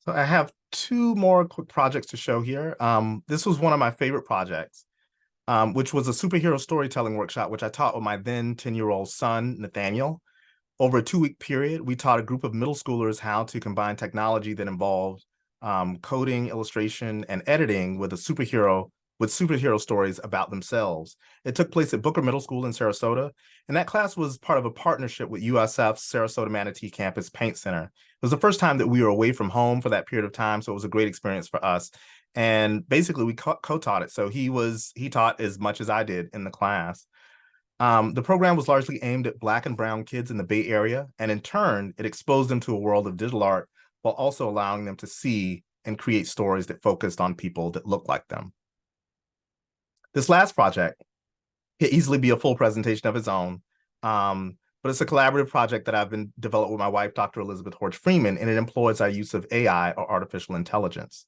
So I have two more quick projects to show here. This was one of my favorite projects, which was a superhero storytelling workshop, which I taught with my then 10-year-old son, Nathaniel. Over a 2-week period, we taught a group of middle schoolers how to combine technology that involved coding, illustration, and editing with superhero stories about themselves. It took place at Booker Middle School in Sarasota, and that class was part of a partnership with USF's Sarasota Manatee Campus Paint Center. It was the first time that we were away from home for that period of time, so it was a great experience for us. And basically, we co-taught it, so he taught as much as I did in the class. The program was largely aimed at Black and Brown kids in the Bay Area, and in turn, it exposed them to a world of digital art while also allowing them to see and create stories that focused on people that look like them. This last project could easily be a full presentation of its own, but it's a collaborative project that I've been developed with my wife, Dr. Elizabeth Hordge-Freeman, and it employs our use of AI, or artificial intelligence.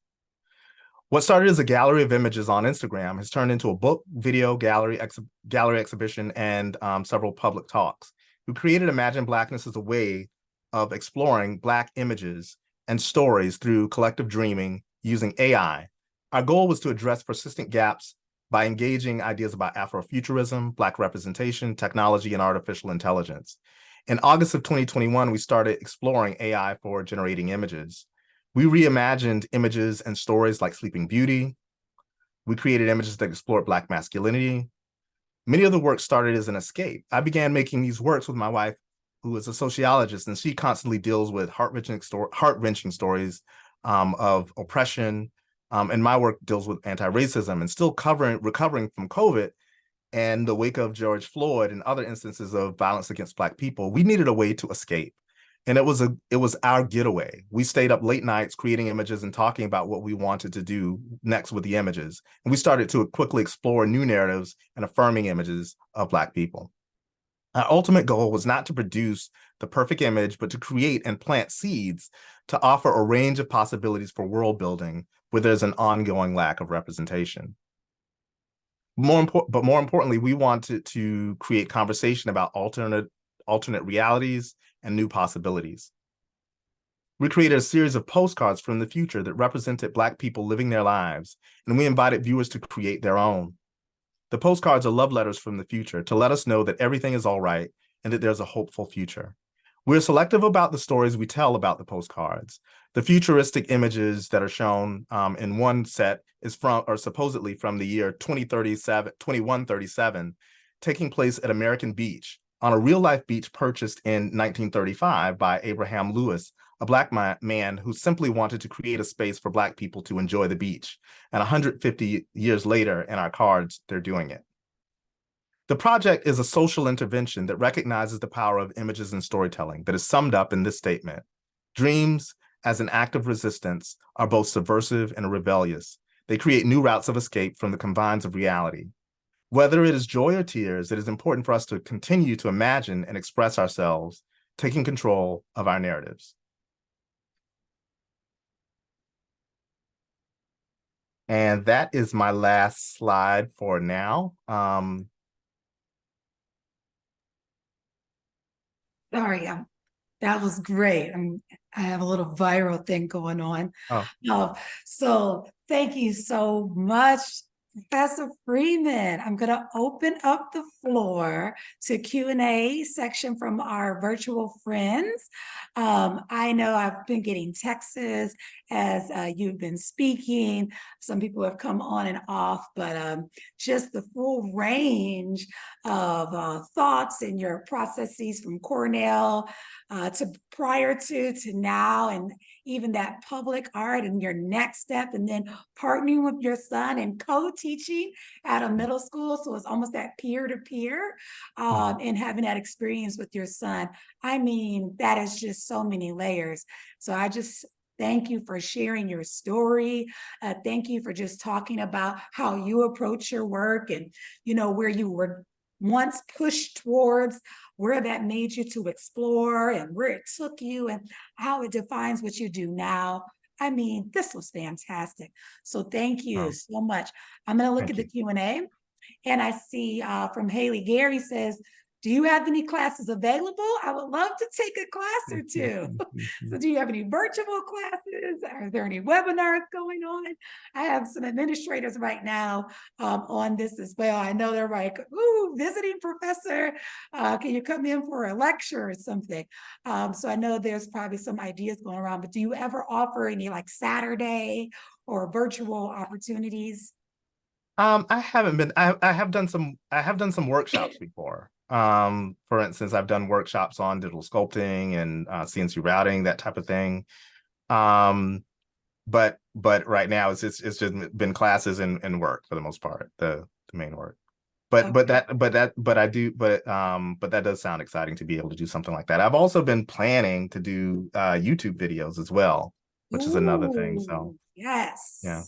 What started as a gallery of images on Instagram has turned into a book, video, gallery exhibition, and several public talks. We created Imagine Blackness as a way of exploring Black images and stories through collective dreaming using AI. Our goal was to address persistent gaps by engaging ideas about Afrofuturism, Black representation, technology, and artificial intelligence. In August of 2021, we started exploring AI for generating images. We reimagined images and stories like Sleeping Beauty. We created images that explored Black masculinity. Many of the work started as an escape. I began making these works with my wife, who is a sociologist, and she constantly deals with heart-wrenching stories of oppression, and my work deals with anti-racism and still recovering from COVID and the wake of George Floyd and other instances of violence against Black people. We needed a way to escape. And it was our getaway. We stayed up late nights creating images and talking about what we wanted to do next with the images. And we started to quickly explore new narratives and affirming images of Black people. Our ultimate goal was not to produce the perfect image, but to create and plant seeds to offer a range of possibilities for world building where there's an ongoing lack of representation. More importantly, we wanted to create conversation about alternate realities and new possibilities. We created a series of postcards from the future that represented Black people living their lives, and we invited viewers to create their own. The postcards are love letters from the future to let us know that everything is all right and that there's a hopeful future. We're selective about the stories we tell about the postcards. The futuristic images that are shown in one set are supposedly from the year 2137, taking place at American Beach, on a real-life beach purchased in 1935 by Abraham Lewis, a Black man who simply wanted to create a space for Black people to enjoy the beach. And 150 years later, in our cards, they're doing it. The project is a social intervention that recognizes the power of images and storytelling that is summed up in this statement. Dreams, as an act of resistance, are both subversive and rebellious. They create new routes of escape from the confines of reality. Whether it is joy or tears, it is important for us to continue to imagine and express ourselves, taking control of our narratives. And that is my last slide for now. Sorry, that was great. I have a little viral thing going on. Oh. So thank you so much, Professor Freeman. I'm going to open up the floor to Q&A section from our virtual friends. I know I've been getting texts as you've been speaking. Some people have come on and off, but just the full range of thoughts and your processes from Cornell to prior to now, and even that public art and your next step, and then partnering with your son and co-teaching at a middle school. So it's almost that peer-to-peer and having that experience with your son. I mean, that is just so many layers. So I just thank you for sharing your story. Thank you for just talking about how you approach your work and, you know, where you were once pushed towards, where that made you to explore and where it took you and how it defines what you do now. I mean, this was fantastic. So thank you so much. I'm going to look at the Q&A, and I see from Haley Gary says, do you have any classes available? I would love to take a class or two. So do you have any virtual classes? Are there any webinars going on? I have some administrators right now on this as well. I know they're like, ooh, visiting professor, can you come in for a lecture or something? So I know there's probably some ideas going around, but do you ever offer any like Saturday or virtual opportunities? I haven't been, I have done some workshops before. For instance, I've done workshops on digital sculpting and CNC routing, that type of thing. But right now it's just been classes and work for the most part, the main work. But that does sound exciting to be able to do something like that. I've also been planning to do YouTube videos as well, which is another thing. So yes. yeah.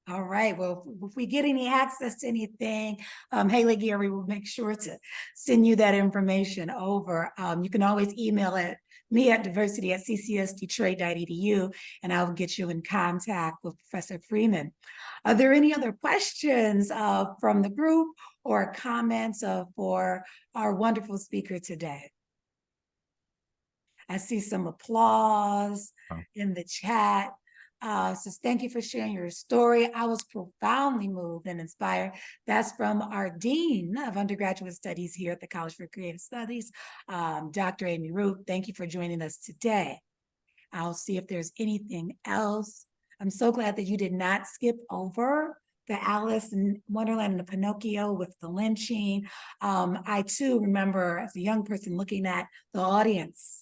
All right. Well, if we get any access to anything, Haley Gary will make sure to send you that information over. You can always email me at diversity@ccsdetroit.edu, and I will get you in contact with Professor Freeman. Are there any other questions from the group or comments for our wonderful speaker today? I see some applause in the chat. Says, thank you for sharing your story. I was profoundly moved and inspired. That's from our Dean of Undergraduate Studies here at the College for Creative Studies, Dr. Amy Root. Thank you for joining us today. I'll see if there's anything else. I'm so glad that you did not skip over the Alice in Wonderland and the Pinocchio with the lynching. I too remember as a young person looking at the audience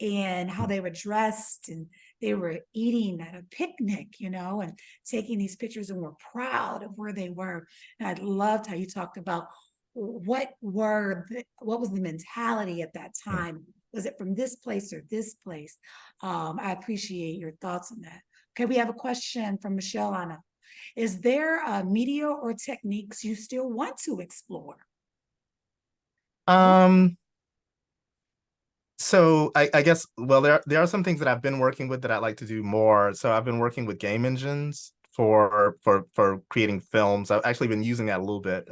and how they were dressed and they were eating at a picnic, you know, and taking these pictures and were proud of where they were. And I loved how you talked about what was the mentality at that time Was it from this place or this place? I appreciate your thoughts on that. Okay, we have a question from Michelle Anna. Is there a media or techniques you still want to explore? So I guess, well, there are some things that I've been working with that I'd like to do more. So I've been working with game engines for creating films. I've actually been using that a little bit.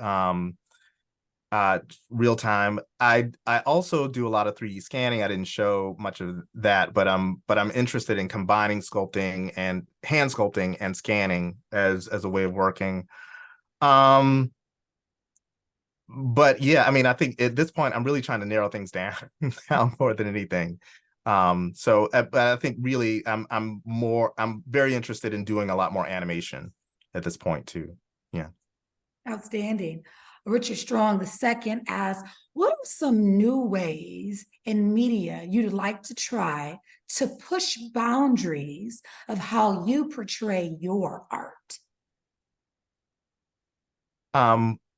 Real time. I also do a lot of 3D scanning. I didn't show much of that, but I'm interested in combining sculpting and hand sculpting and scanning as a way of working. Um, but yeah, I mean, I think at this point I'm really trying to narrow things down down more than anything. But I think really I'm very interested in doing a lot more animation at this point too. Yeah. Outstanding. Richard Strong the second asks, what are some new ways in media you'd like to try to push boundaries of how you portray your art?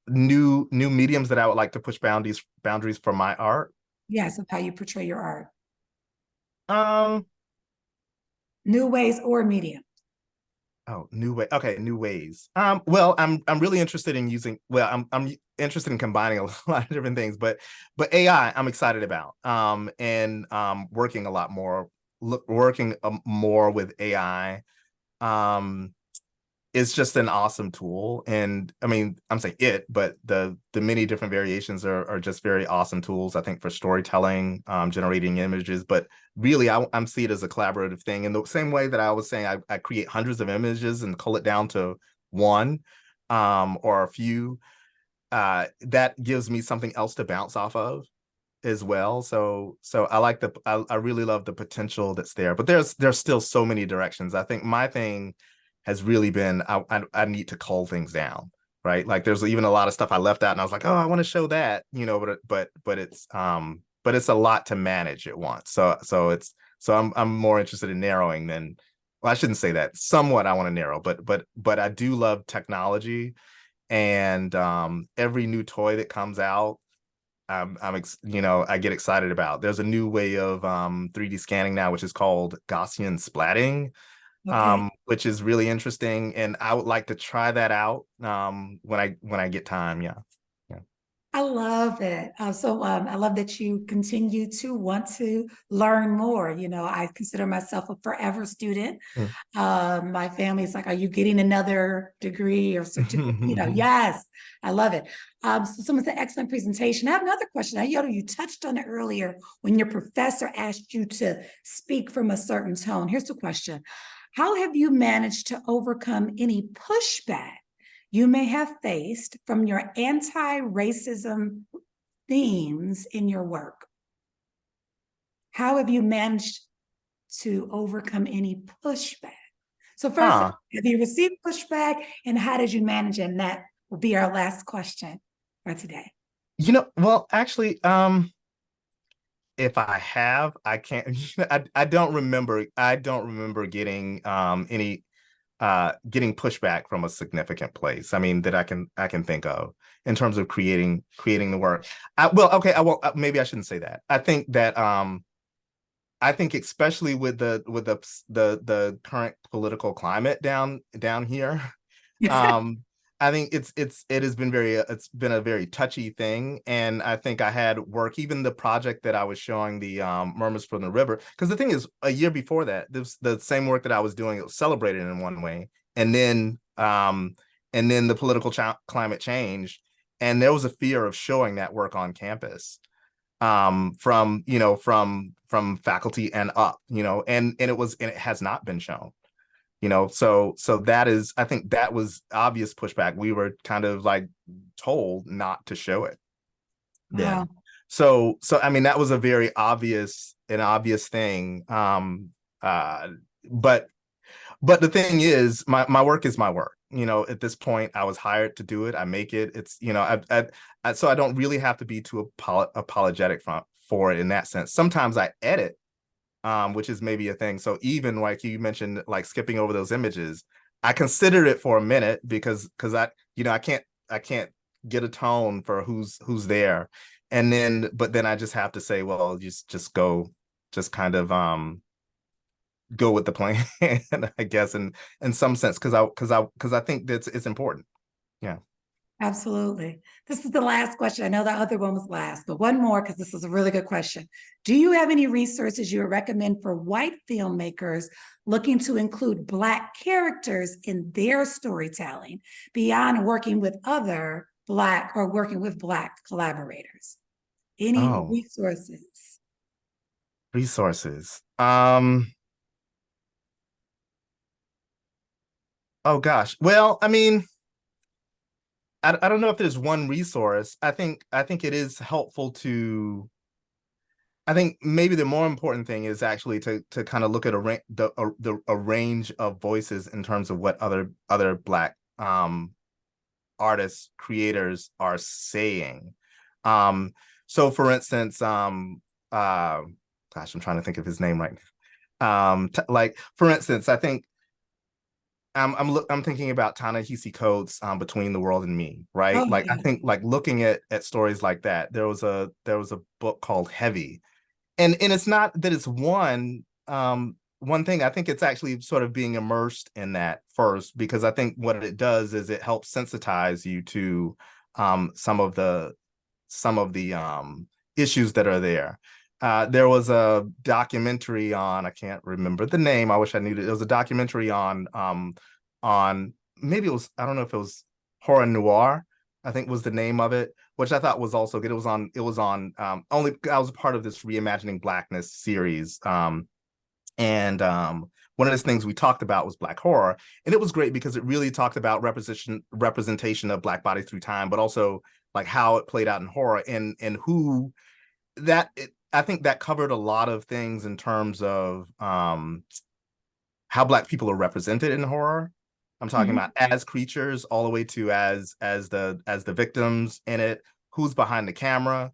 New mediums that I would like to push boundaries for my art. Yes, of how you portray your art. Um, New ways or medium. oh, new way. Okay, new ways. Well, I'm really interested in using. Well, I'm interested in combining a lot of different things, but AI, I'm excited about. And working a lot more, working more with AI. Um, it's just an awesome tool. And I mean, I'm saying it, but the many different variations are just very awesome tools, I think, for storytelling, generating images. But really, I'm see it as a collaborative thing. In the same way that I was saying, I create hundreds of images and cull it down to one or a few. That gives me something else to bounce off of as well. So I really love the potential that's there. But there's still so many directions. I think my thing has really been I need to cull things down, right? Like there's even a lot of stuff I left out and I was like, oh, I want to show that, but it's a lot to manage at once. So I'm more interested in narrowing than, well, I shouldn't say that. Somewhat I want to narrow, but I do love technology, and every new toy that comes out, I get excited about. There's a new way of 3D scanning now, which is called Gaussian splatting, Okay. which is really interesting, and I would like to try that out when I get time. Yeah. Yeah. I love it. I love that you continue to want to learn more. You know, I consider myself a forever student. My family's like, are you getting another degree or certificate? You know, Mm. yes, I love it. So someone said, excellent presentation. I have another question. You touched on it earlier when your professor asked you to speak from a certain tone. Here's the question. How have you managed to overcome any pushback you may have faced from your anti-racism themes in your work? How have you managed to overcome any pushback? So first, Huh. have you received pushback and how did you manage it? And that will be our last question for today. Well, actually, if I have, I can't. I don't remember getting any getting pushback from a significant place. I mean, that I can think of in terms of creating the work. Well, okay, I won't. Maybe I shouldn't say that. I think especially with the current political climate down here, um, I think it has been it's been a very touchy thing, and I think I had work, even the project that I was showing, the Murmurs from the River, because the thing is, a year before that, this the same work that I was doing, it was celebrated in one way, and then the political climate changed, and there was a fear of showing that work on campus, from from faculty and up, and it has not been shown, so that is, I think that was obvious pushback. We were kind of like told not to show it Wow. then. So I mean, that was a very obvious thing. But the thing is, my work is my work. At this point, I was hired to do it. I make it. It's, so I don't really have to be too apologetic for it in that sense. Sometimes I edit, which is maybe a thing. So even like you mentioned, like skipping over those images, I considered it for a minute because I can't get a tone for who's there. And then, but then I just have to say, well, just go, just kind of go with the plan, I guess, in some sense, because I think that's it's important. Yeah. Absolutely. This is the last question. I know the other one was last, but one more because this is a really good question. Do you have any resources you would recommend for white filmmakers looking to include Black characters in their storytelling beyond working with other Black or working with Black collaborators? Any Oh, resources? resources. Oh gosh. Well, I mean, I don't know if there's one resource. I think it is helpful to. I think maybe the more important thing is actually to kind of look at a range of voices in terms of what other Black artists, creators are saying. So for instance, gosh, I'm trying to think of his name right now. Like for instance, I think I'm thinking about Ta-Nehisi Coates' Between the World and Me, Oh, right? Like I yeah. think like looking at stories like that, there was a book called Heavy, and it's not that it's one thing. I think it's actually sort of being immersed in that first, because I think what it does is it helps sensitize you to some of the issues that are there. There was a documentary on, I can't remember the name. I wish I knew it. It was a documentary on maybe it was, I don't know if it was Horror Noir, I think was the name of it, which I thought was also good. It was on only I was a part of this Reimagining Blackness series. And one of the things we talked about was Black horror, and it was great because it really talked about representation of Black bodies through time, but also like how it played out in horror, and who I think that covered a lot of things in terms of how Black people are represented in horror. I'm talking Mhm. about as creatures all the way to as the victims in it, who's behind the camera,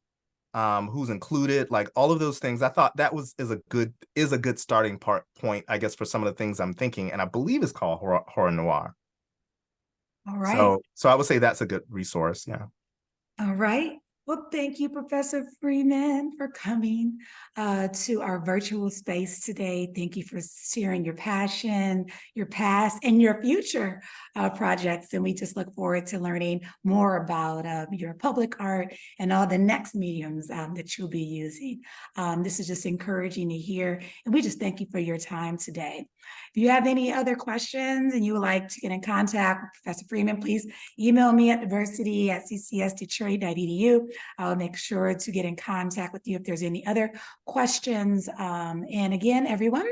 who's included, like all of those things. I thought that is a good starting point, I guess, for some of the things I'm thinking, and I believe it's called horror noir. All right. So I would say that's a good resource. Yeah. All right. Well, thank you, Professor Freeman, for coming to our virtual space today. Thank you for sharing your passion, your past, and your future projects. And we just look forward to learning more about your public art and all the next mediums that you'll be using. This is just encouraging to hear. And we just thank you for your time today. If you have any other questions and you would like to get in contact with Professor Freeman, please email me at diversity@ccsdetroit.edu. I'll make sure to get in contact with you if there's any other questions. And again, everyone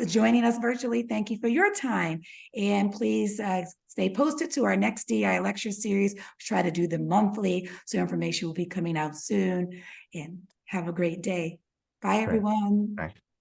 joining us virtually, thank you for your time. And please stay posted to our next DEI lecture series. We try to do them monthly, so information will be coming out soon. And have a great day. Bye, Great. everyone. Right.